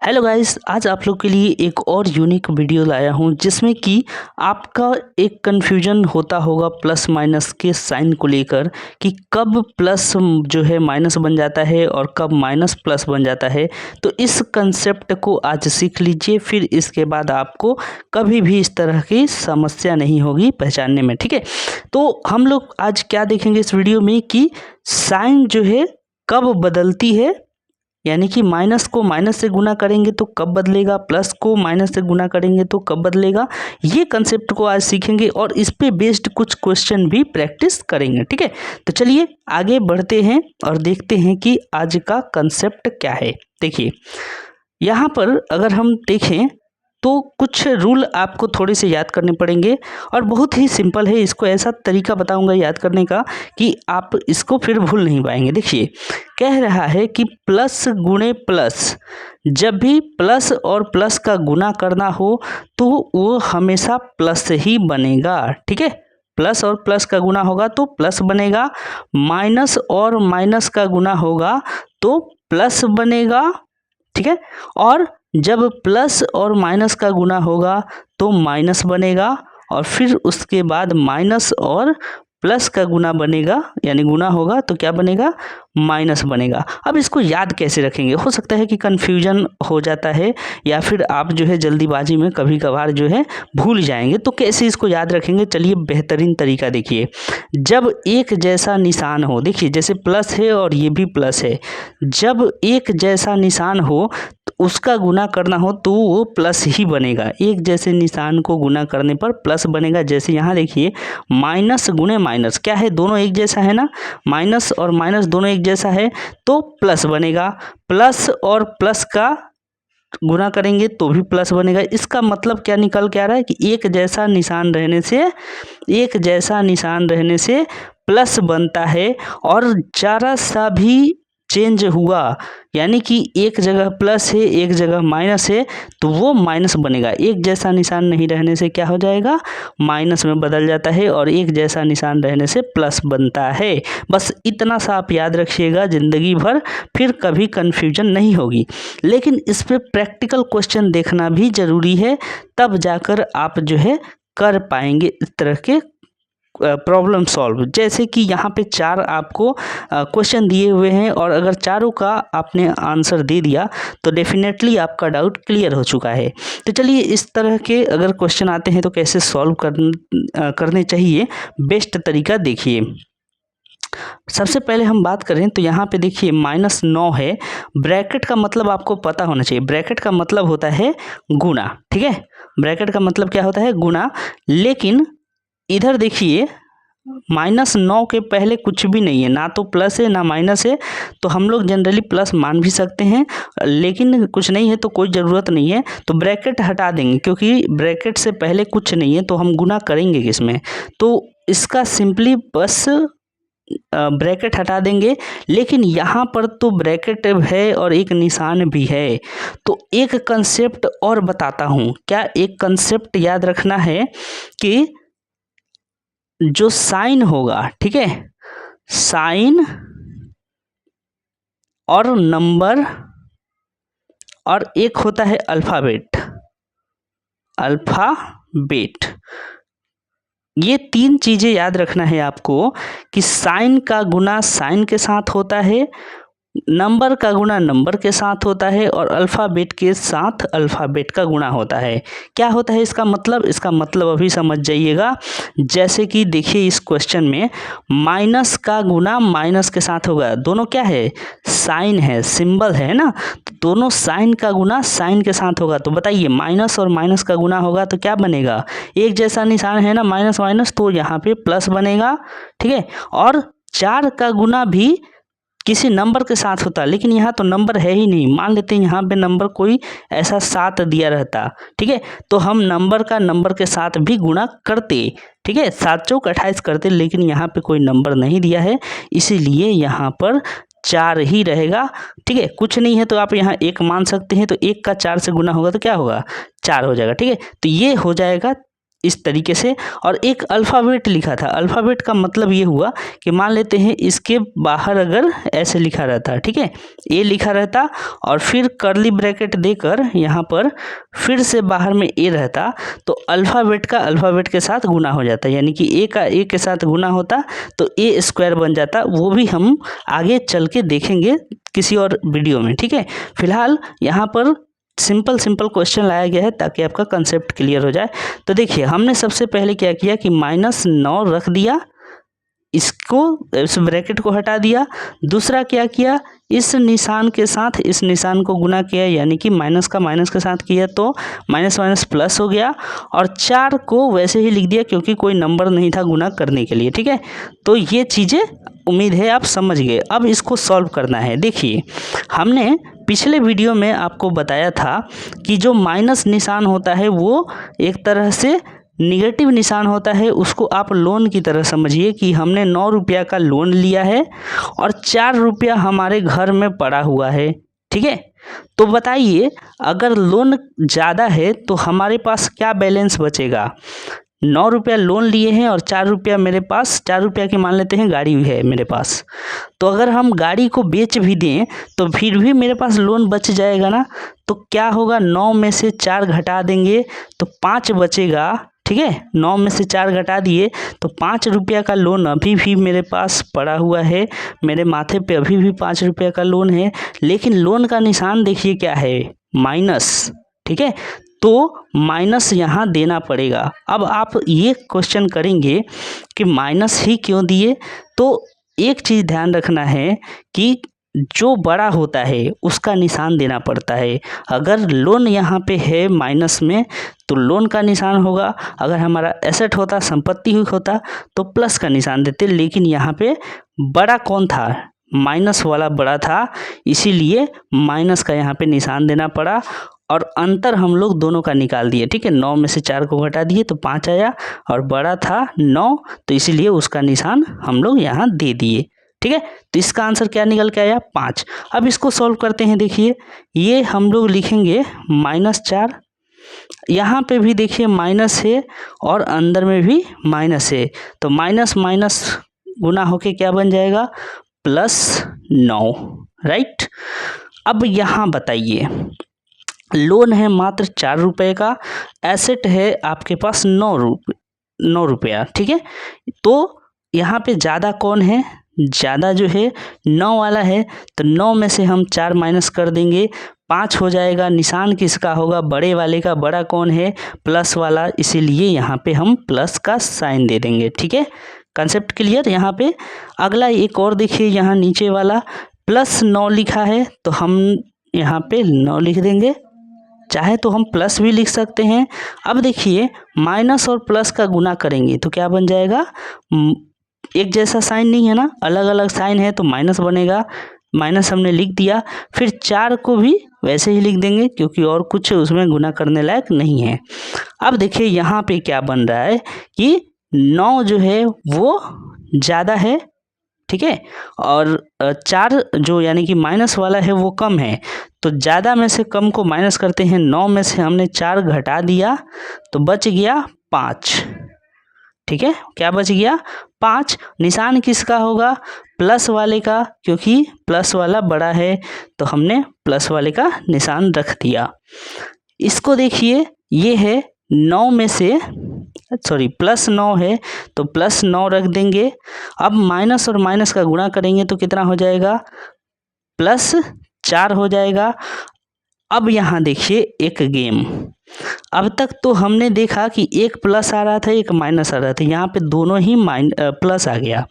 Hello guys, आज आप लोग के लिए एक और यूनिक वीडियो लाया हूं जिसमें कि आपका एक कन्फ्यूजन होता होगा प्लस माइनस के साइन को लेकर कि कब प्लस जो है माइनस बन जाता है और कब माइनस प्लस बन जाता है। तो इस कंसेप्ट को आज सीख लीजिए, फिर इसके बाद आपको कभी भी इस तरह की समस्या नहीं होगी पहचानने में। ठीक है, तो हम लोग आज क्या देखेंगे इस वीडियो में कि साइन जो है कब बदलती है, यानी कि माइनस को माइनस से गुना करेंगे तो कब बदलेगा, प्लस को माइनस से गुना करेंगे तो कब बदलेगा। ये कंसेप्ट को आज सीखेंगे और इस पे बेस्ड कुछ क्वेश्चन भी प्रैक्टिस करेंगे। ठीक है, तो चलिए आगे बढ़ते हैं और देखते हैं कि आज का कंसेप्ट क्या है। देखिए यहाँ पर अगर हम देखें तो कुछ रूल आपको थोड़े से याद करने पड़ेंगे और बहुत ही सिंपल है। इसको ऐसा तरीका बताऊंगा याद करने का कि आप इसको फिर भूल नहीं पाएंगे। देखिए कह रहा है कि प्लस गुणे प्लस, जब भी प्लस और प्लस का गुना करना हो तो वो हमेशा प्लस ही बनेगा। ठीक है, प्लस और प्लस का गुना होगा तो प्लस बनेगा, माइनस और माइनस का गुना होगा तो प्लस बनेगा। ठीक है, और जब प्लस और माइनस का गुना होगा तो माइनस बनेगा, और फिर उसके बाद माइनस और प्लस का गुना बनेगा, यानी गुना होगा तो क्या बनेगा, माइनस बनेगा। अब इसको याद कैसे रखेंगे, हो सकता है कि कन्फ्यूजन हो जाता है या फिर आप जो है जल्दीबाजी में कभी कभार जो है भूल जाएंगे। तो कैसे इसको याद रखेंगे, चलिए बेहतरीन तरीका देखिए। जब एक जैसा निशान हो, देखिए जैसे प्लस है और ये भी प्लस है, जब एक जैसा निशान हो उसका गुना करना हो तो वो प्लस ही बनेगा। एक जैसे निशान को गुना करने पर प्लस बनेगा। जैसे यहाँ देखिए माइनस गुणे माइनस, क्या है, दोनों एक जैसा है ना, माइनस और माइनस दोनों एक जैसा है तो प्लस बनेगा। प्लस और प्लस का गुना करेंगे तो भी प्लस बनेगा। इसका मतलब क्या निकल के आ रहा है कि एक जैसा निशान रहने से प्लस बनता है, और जरा सा भी चेंज हुआ, यानी कि एक जगह प्लस है एक जगह माइनस है तो वो माइनस बनेगा। एक जैसा निशान नहीं रहने से क्या हो जाएगा, माइनस में बदल जाता है, और एक जैसा निशान रहने से प्लस बनता है। बस इतना सा आप याद रखिएगा जिंदगी भर, फिर कभी कन्फ्यूजन नहीं होगी। लेकिन इस पे प्रैक्टिकल क्वेश्चन देखना भी जरूरी है, तब जाकर आप जो है कर पाएंगे इस तरह के प्रॉब्लम सॉल्व। जैसे कि यहाँ पे 4 आपको क्वेश्चन दिए हुए हैं, और अगर चारों का आपने आंसर दे दिया तो डेफिनेटली आपका डाउट क्लियर हो चुका है। तो चलिए इस तरह के अगर क्वेश्चन आते हैं तो कैसे सॉल्व करने चाहिए, बेस्ट तरीका देखिए। सबसे पहले हम बात करें तो यहाँ पे देखिए -9 है, ब्रैकेट का मतलब आपको पता होना चाहिए। ब्रैकेट का मतलब होता है गुना। ठीक है, ब्रैकेट का मतलब क्या होता है, गुना। लेकिन इधर देखिए -9 के पहले कुछ भी नहीं है, ना तो प्लस है ना माइनस है, तो हम लोग जनरली प्लस मान भी सकते हैं, लेकिन कुछ नहीं है तो कोई ज़रूरत नहीं है, तो ब्रैकेट हटा देंगे क्योंकि ब्रैकेट से पहले कुछ नहीं है तो हम गुना करेंगे किसमें, तो इसका सिंपली बस ब्रैकेट हटा देंगे। लेकिन यहाँ पर तो ब्रैकेट है और एक निशान भी है, तो एक कंसेप्ट और बताता हूँ। क्या, एक कंसेप्ट याद रखना है कि जो साइन होगा, ठीक है, साइन और नंबर, और एक होता है अल्फ़ाबेट, ये 3 चीज़ें याद रखना है आपको कि साइन का गुना साइन के साथ होता है, नंबर का गुना नंबर के साथ होता है, और अल्फ़ाबेट के साथ अल्फ़ाबेट का गुणा होता है। क्या होता है इसका मतलब, इसका मतलब अभी समझ जाइएगा। जैसे कि देखिए इस क्वेश्चन में माइनस का गुना माइनस के साथ होगा, दोनों क्या है, साइन है, सिंबल है ना, तो दोनों साइन का गुना साइन के साथ होगा। तो बताइए माइनस और माइनस का गुना होगा तो क्या बनेगा, एक जैसा निशान है ना, माइनस माइनस, तो यहाँ पे प्लस बनेगा। ठीक है, और 4 का गुना भी किसी नंबर के साथ होता, लेकिन यहाँ तो नंबर है ही नहीं। मान लेते हैं यहाँ पे नंबर कोई ऐसा 7 दिया रहता, ठीक है, तो हम नंबर का नंबर के साथ भी गुणा करते। ठीक है, 7 चौक 28 करते, लेकिन यहाँ पे कोई नंबर नहीं दिया है, इसीलिए यहाँ पर 4 ही रहेगा। ठीक है, कुछ नहीं है तो आप यहाँ 1 मान सकते हैं, तो 1 का 4 से गुना होगा तो क्या होगा, 4 हो जाएगा। ठीक है, तो ये हो जाएगा इस तरीके से, और एक अल्फ़ाबेट लिखा था। अल्फ़ाबेट का मतलब ये हुआ कि मान लेते हैं इसके बाहर अगर ऐसे लिखा रहता, ठीक है, ए लिखा रहता और फिर कर्ली ब्रैकेट देकर यहाँ पर फिर से बाहर में ए रहता, तो अल्फ़ाबेट का अल्फ़ाबेट के साथ गुना हो जाता, यानी कि ए का ए के साथ गुना होता तो ए स्क्वायर बन जाता। वो भी हम आगे चल के देखेंगे किसी और वीडियो में, ठीक है। फिलहाल यहाँ पर सिंपल क्वेश्चन लाया गया है ताकि आपका कंसेप्ट क्लियर हो जाए। तो देखिए हमने सबसे पहले क्या किया कि -9 रख दिया, इसको इस ब्रैकेट को हटा दिया। दूसरा क्या किया, इस निशान के साथ इस निशान को गुना किया, यानी कि माइनस का माइनस के साथ किया तो माइनस माइनस प्लस हो गया, और 4 को वैसे ही लिख दिया क्योंकि कोई नंबर नहीं था गुना करने के लिए, ठीक है। तो ये चीज़ें उम्मीद है आप समझ गए। अब इसको सॉल्व करना है। देखिए हमने पिछले वीडियो में आपको बताया था कि जो माइनस निशान होता है वो एक तरह से निगेटिव निशान होता है, उसको आप लोन की तरह समझिए कि हमने 9 रुपया का लोन लिया है और 4 रुपया हमारे घर में पड़ा हुआ है, ठीक है। तो बताइए अगर लोन ज़्यादा है तो हमारे पास क्या बैलेंस बचेगा। 9 रुपया लोन लिए हैं और 4 रुपया मेरे पास, 4 रुपया की मान लेते हैं गाड़ी है मेरे पास, तो अगर हम गाड़ी को बेच भी दें तो फिर भी मेरे पास लोन बच जाएगा ना। तो क्या होगा, 9 में से 4 घटा देंगे तो 5 बचेगा, ठीक है। 9 में से 4 घटा दिए तो 5 रुपया का लोन अभी भी मेरे पास पड़ा हुआ है, मेरे माथे पे अभी भी 5 रुपया का लोन है, लेकिन लोन का निशान देखिए क्या है, माइनस, ठीक है। तो माइनस यहाँ देना पड़ेगा। अब आप ये क्वेश्चन करेंगे कि माइनस ही क्यों दिए, तो एक चीज़ ध्यान रखना है कि जो बड़ा होता है उसका निशान देना पड़ता है। अगर लोन यहाँ पे है माइनस में तो लोन का निशान होगा, अगर हमारा एसेट होता, संपत्ति होता तो प्लस का निशान देते, लेकिन यहाँ पे बड़ा कौन था, माइनस वाला बड़ा था, इसीलिए माइनस का यहाँ पे निशान देना पड़ा। और अंतर हम लोग दोनों का निकाल दिए, ठीक है। 9 में से 4 को घटा दिए तो 5 आया, और बड़ा था 9 तो इसीलिए उसका निशान हम लोग यहाँ दे दिए, ठीक है। तो इसका आंसर क्या निकल के आया, 5। अब इसको सॉल्व करते हैं। देखिए ये हम लोग लिखेंगे -4, यहाँ पे भी देखिए माइनस है और अंदर में भी माइनस है, तो माइनस माइनस गुना होके क्या बन जाएगा, +9, राइट। अब यहाँ बताइए लोन है मात्र 4 रुपये का, एसेट है आपके पास 9 रुपया, ठीक है। तो यहाँ पे ज़्यादा कौन है, ज़्यादा जो है 9 वाला है, तो 9 में से हम 4 माइनस कर देंगे, 5 हो जाएगा। निशान किसका होगा, बड़े वाले का, बड़ा कौन है, प्लस वाला, इसीलिए यहाँ पे हम प्लस का साइन दे देंगे, ठीक है। Concept clear. यहाँ पे अगला एक और देखिए, यहाँ नीचे वाला +9 लिखा है तो हम यहाँ पे 9 लिख देंगे, चाहे तो हम प्लस भी लिख सकते हैं। अब देखिए माइनस और प्लस का गुना करेंगे तो क्या बन जाएगा, एक जैसा साइन नहीं है ना, अलग अलग साइन है, तो माइनस बनेगा, माइनस हमने लिख दिया। फिर 4 को भी वैसे ही लिख देंगे क्योंकि और कुछ उसमें गुना करने लायक नहीं है। अब देखिए यहाँ पे क्या बन रहा है कि 9 जो है वो ज़्यादा है, ठीक है, और 4 जो यानी कि माइनस वाला है वो कम है, तो ज़्यादा में से कम को माइनस करते हैं। 9 में से हमने 4 घटा दिया तो बच गया 5, ठीक है। क्या बच गया, 5। निशान किसका होगा, प्लस वाले का, क्योंकि प्लस वाला बड़ा है तो हमने प्लस वाले का निशान रख दिया। इसको देखिए ये है 9 में से +9 है तो +9 रख देंगे। अब माइनस और माइनस का गुणा करेंगे तो कितना हो जाएगा, +4 हो जाएगा। अब यहाँ देखिए एक गेम, अब तक तो हमने देखा कि एक प्लस आ रहा था एक माइनस आ रहा था, यहाँ पे दोनों ही प्लस आ गया,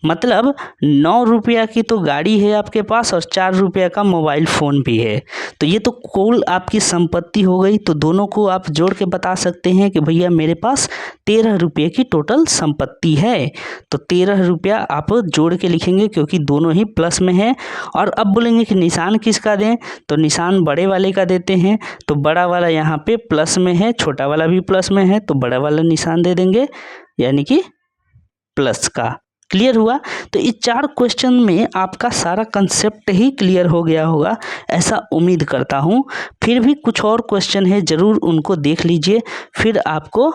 मतलब 9 रुपया की तो गाड़ी है आपके पास और 4 रुपया का मोबाइल फ़ोन भी है, तो ये तो कुल आपकी संपत्ति हो गई। तो दोनों को आप जोड़ के बता सकते हैं कि भैया मेरे पास 13 रुपये की टोटल संपत्ति है, तो 13 रुपया आप जोड़ के लिखेंगे क्योंकि दोनों ही प्लस में है। और अब बोलेंगे कि निशान किसका दें, तो निशान बड़े वाले का देते हैं, तो बड़ा वाला यहाँ पे प्लस में है, छोटा वाला भी प्लस में है, तो बड़ा वाला निशान दे देंगे यानी कि प्लस का। क्लियर हुआ। तो इस 4 क्वेश्चन में आपका सारा कंसेप्ट ही क्लियर हो गया होगा, ऐसा उम्मीद करता हूँ। फिर भी कुछ और क्वेश्चन है, ज़रूर उनको देख लीजिए, फिर आपको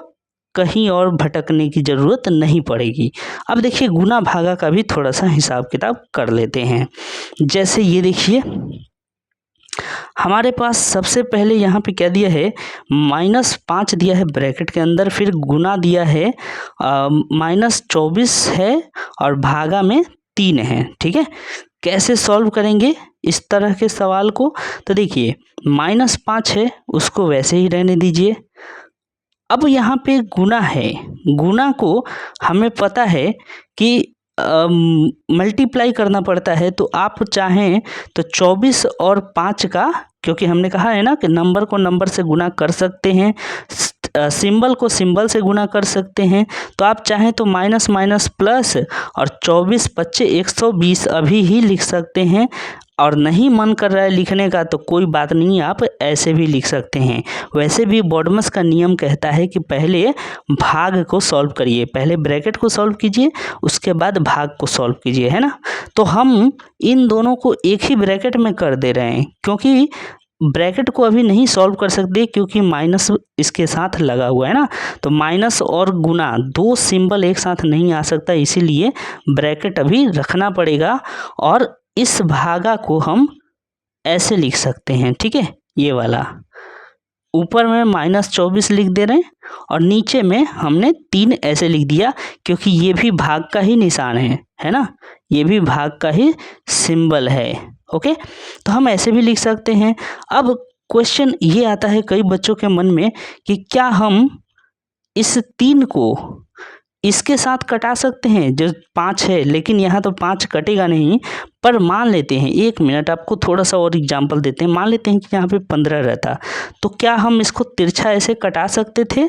कहीं और भटकने की ज़रूरत नहीं पड़ेगी। अब देखिए गुना भागा का भी थोड़ा सा हिसाब किताब कर लेते हैं। जैसे ये देखिए हमारे पास सबसे पहले यहाँ पे क्या दिया है, -5 दिया है ब्रैकेट के अंदर, फिर गुना दिया है -24 है और भागा में 3 है। ठीक है, कैसे सॉल्व करेंगे इस तरह के सवाल को? तो देखिए -5 है, उसको वैसे ही रहने दीजिए। अब यहाँ पे गुना है, गुना को हमें पता है कि मल्टीप्लाई करना पड़ता है, तो आप चाहें तो 24 और 5 का, क्योंकि हमने कहा है ना कि नंबर को नंबर से गुना कर सकते हैं, सिंबल को सिंबल से गुना कर सकते हैं, तो आप चाहें तो माइनस माइनस प्लस और 24 25 120 अभी ही लिख सकते हैं। और नहीं मन कर रहा है लिखने का तो कोई बात नहीं, आप ऐसे भी लिख सकते हैं। वैसे भी बॉडमस का नियम कहता है कि पहले भाग को सॉल्व करिए, पहले ब्रैकेट को सॉल्व कीजिए, उसके बाद भाग को सॉल्व कीजिए, है ना। तो हम इन दोनों को एक ही ब्रैकेट में कर दे रहे हैं, क्योंकि ब्रैकेट को अभी नहीं सॉल्व कर सकते क्योंकि माइनस इसके साथ लगा हुआ है ना। तो माइनस और गुना दो सिंबल एक साथ नहीं आ सकता, इसीलिए ब्रैकेट अभी रखना पड़ेगा। और इस भागा को हम ऐसे लिख सकते हैं, ठीक है, ये वाला ऊपर में -24 लिख दे रहे हैं और नीचे में हमने 3 ऐसे लिख दिया, क्योंकि ये भी भाग का ही निशान है ना, ये भी भाग का ही सिंबल है। ओके, तो हम ऐसे भी लिख सकते हैं। अब क्वेश्चन ये आता है कई बच्चों के मन में कि क्या हम इस 3 को इसके साथ कटा सकते हैं, जो 5 है, लेकिन यहाँ तो 5 कटेगा नहीं। पर मान लेते हैं, 1 मिनट आपको थोड़ा सा और एग्जाम्पल देते हैं, मान लेते हैं कि यहाँ पे 15 रहता, तो क्या हम इसको तिरछा ऐसे कटा सकते थे?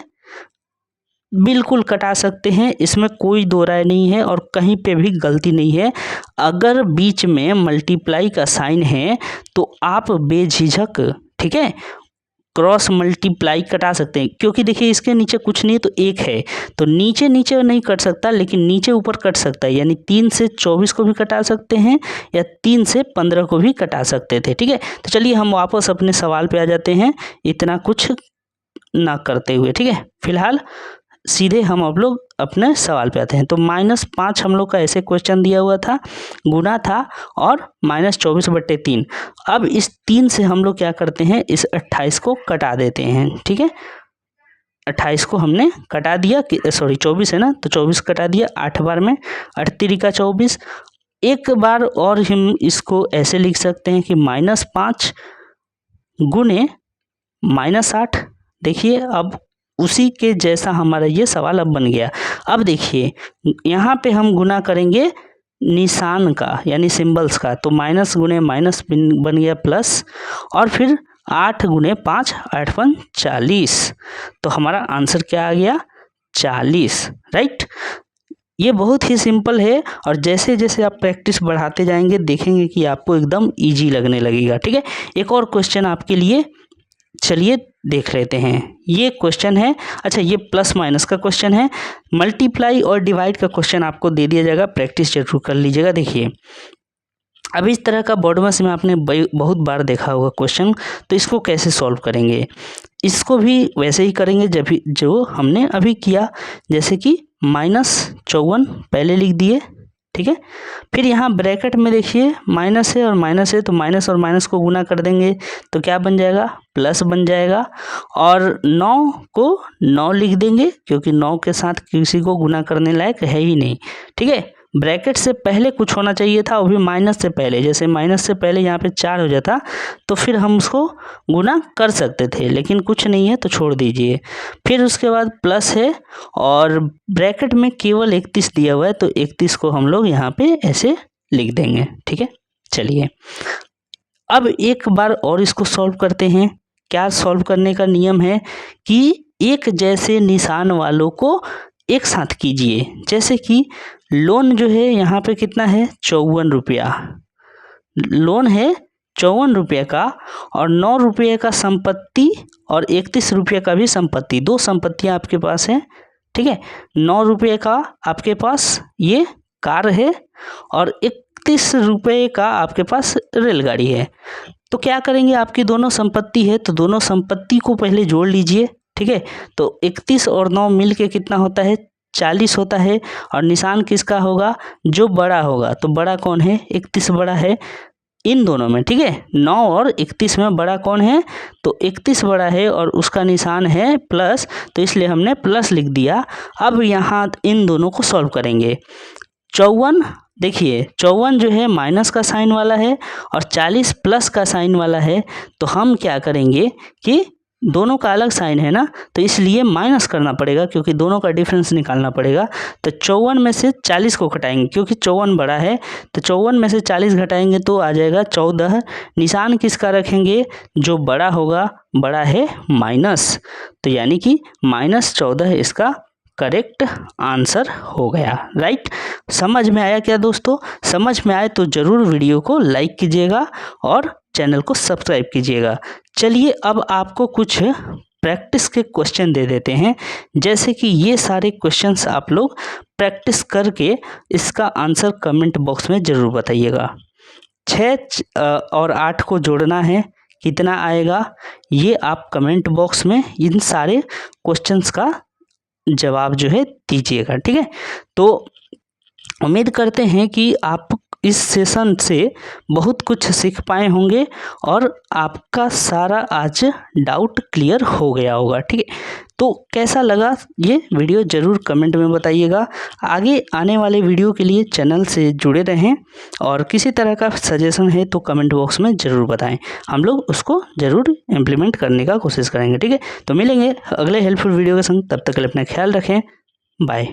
बिल्कुल कटा सकते हैं, इसमें कोई दो राय नहीं है और कहीं पे भी गलती नहीं है। अगर बीच में मल्टीप्लाई का साइन है तो आप बेझिझक, ठीक है, क्रॉस मल्टीप्लाई कटा सकते हैं, क्योंकि देखिए इसके नीचे कुछ नहीं है तो 1 है, तो नीचे नीचे नहीं कट सकता, लेकिन नीचे ऊपर कट सकता है। यानी 3 से 24 को भी कटा सकते हैं या 3 से 15 को भी कटा सकते थे। ठीक है, तो चलिए हम वापस अपने सवाल पे आ जाते हैं, इतना कुछ ना करते हुए। ठीक है, फिलहाल सीधे हम आप लोग अपने सवाल पे आते हैं। तो -5 हम लोग का ऐसे क्वेश्चन दिया हुआ था, गुना था और -24/3। अब इस 3 से हम लोग क्या करते हैं, इस 28 को कटा देते हैं। ठीक है, 28 को हमने कटा दिया, सॉरी 24 है ना, तो 24 कटा दिया 8 बार में, 8 तिरिका 24। एक बार और हम इसको ऐसे लिख सकते हैं कि -5 गुने -8। देखिए अब उसी के जैसा हमारा ये सवाल अब बन गया। अब देखिए यहाँ पे हम गुना करेंगे निशान का, यानी सिंबल्स का, तो माइनस गुने माइनस बन गया प्लस, और फिर 8 गुने 5 8 5 40। तो हमारा आंसर क्या आ गया, 40। राइट, ये बहुत ही सिंपल है और जैसे जैसे आप प्रैक्टिस बढ़ाते जाएंगे देखेंगे कि आपको एकदम इजी लगने लगेगा। ठीक है, एक और क्वेश्चन आपके लिए, चलिए देख लेते हैं। ये क्वेश्चन है, अच्छा ये प्लस माइनस का क्वेश्चन है, मल्टीप्लाई और डिवाइड का क्वेश्चन आपको दे दिया जाएगा, प्रैक्टिस जरूर कर लीजिएगा। देखिए अब इस तरह का बॉडमस में आपने बहुत बार देखा होगा क्वेश्चन, तो इसको कैसे सॉल्व करेंगे, इसको भी वैसे ही करेंगे जब जो हमने अभी किया, जैसे कि -54 पहले लिख दिए। ठीक है, फिर यहाँ ब्रैकेट में देखिए माइनस है और माइनस है, तो माइनस और माइनस को गुना कर देंगे तो क्या बन जाएगा, प्लस बन जाएगा। और 9 को 9 लिख देंगे, क्योंकि 9 के साथ किसी को गुना करने लायक है ही नहीं। ठीक है, ब्रैकेट से पहले कुछ होना चाहिए था, वो भी माइनस से पहले, जैसे माइनस से पहले यहाँ पे 4 हो जाता तो फिर हम उसको गुना कर सकते थे, लेकिन कुछ नहीं है तो छोड़ दीजिए। फिर उसके बाद प्लस है और ब्रैकेट में केवल 31 दिया हुआ है, तो 31 को हम लोग यहाँ पे ऐसे लिख देंगे। ठीक है, चलिए अब एक बार और इसको सॉल्व करते हैं। क्या सॉल्व करने का नियम है कि एक जैसे निशान वालों को एक साथ कीजिए। जैसे कि लोन जो है यहाँ पे कितना है, 54 रुपया, लोन है 54 रुपये का, और 9 रुपये का संपत्ति और 31 रुपये का भी संपत्ति, दो संपत्तियाँ आपके पास हैं। ठीक है, 9 रुपये का आपके पास ये कार है और 31 रुपये का आपके पास रेलगाड़ी है। तो क्या करेंगे, आपकी दोनों संपत्ति है तो दोनों संपत्ति को पहले जोड़ लीजिए। ठीक है। तो 31 और 9 मिल के कितना होता है, 40 होता है। और निशान किसका होगा, जो बड़ा होगा। तो बड़ा कौन है, 31 बड़ा है इन दोनों में, ठीक है। 9 और 31 में बड़ा कौन है, तो 31 बड़ा है और उसका निशान है प्लस, तो इसलिए हमने प्लस लिख दिया। अब यहाँ इन दोनों को सॉल्व करेंगे। 54, देखिए 54 जो है माइनस का साइन वाला है और 40 प्लस का साइन वाला है। तो हम क्या करेंगे कि दोनों का अलग साइन है ना, तो इसलिए माइनस करना पड़ेगा क्योंकि दोनों का डिफरेंस निकालना पड़ेगा। तो 54 में से 40 को घटाएंगे क्योंकि 54 बड़ा है, तो 54 में से 40 घटाएंगे तो आ जाएगा 14। निशान किसका रखेंगे, जो बड़ा होगा, बड़ा है माइनस, तो यानी कि -14 इसका करेक्ट आंसर हो गया, राइट। समझ में आया क्या दोस्तों? समझ में आए तो ज़रूर वीडियो को लाइक कीजिएगा और चैनल को सब्सक्राइब कीजिएगा। चलिए अब आपको कुछ प्रैक्टिस के क्वेश्चन दे देते हैं, जैसे कि ये सारे क्वेश्चंस आप लोग प्रैक्टिस करके इसका आंसर कमेंट बॉक्स में ज़रूर बताइएगा। 6 और 8 को जोड़ना है, कितना आएगा, ये आप कमेंट बॉक्स में इन सारे क्वेश्चंस का जवाब जो है दीजिएगा, ठीक है। तो उम्मीद करते हैं कि आप इस सेशन से बहुत कुछ सीख पाए होंगे और आपका सारा आज डाउट क्लियर हो गया होगा, ठीक है। तो कैसा लगा ये वीडियो ज़रूर कमेंट में बताइएगा। आगे आने वाले वीडियो के लिए चैनल से जुड़े रहें और किसी तरह का सजेशन है तो कमेंट बॉक्स में ज़रूर बताएं, हम लोग उसको ज़रूर इम्प्लीमेंट करने का कोशिश करेंगे, ठीक है। तो मिलेंगे अगले हेल्पफुल वीडियो के संग, तब तक के लिए अपना ख्याल रखें, बाय।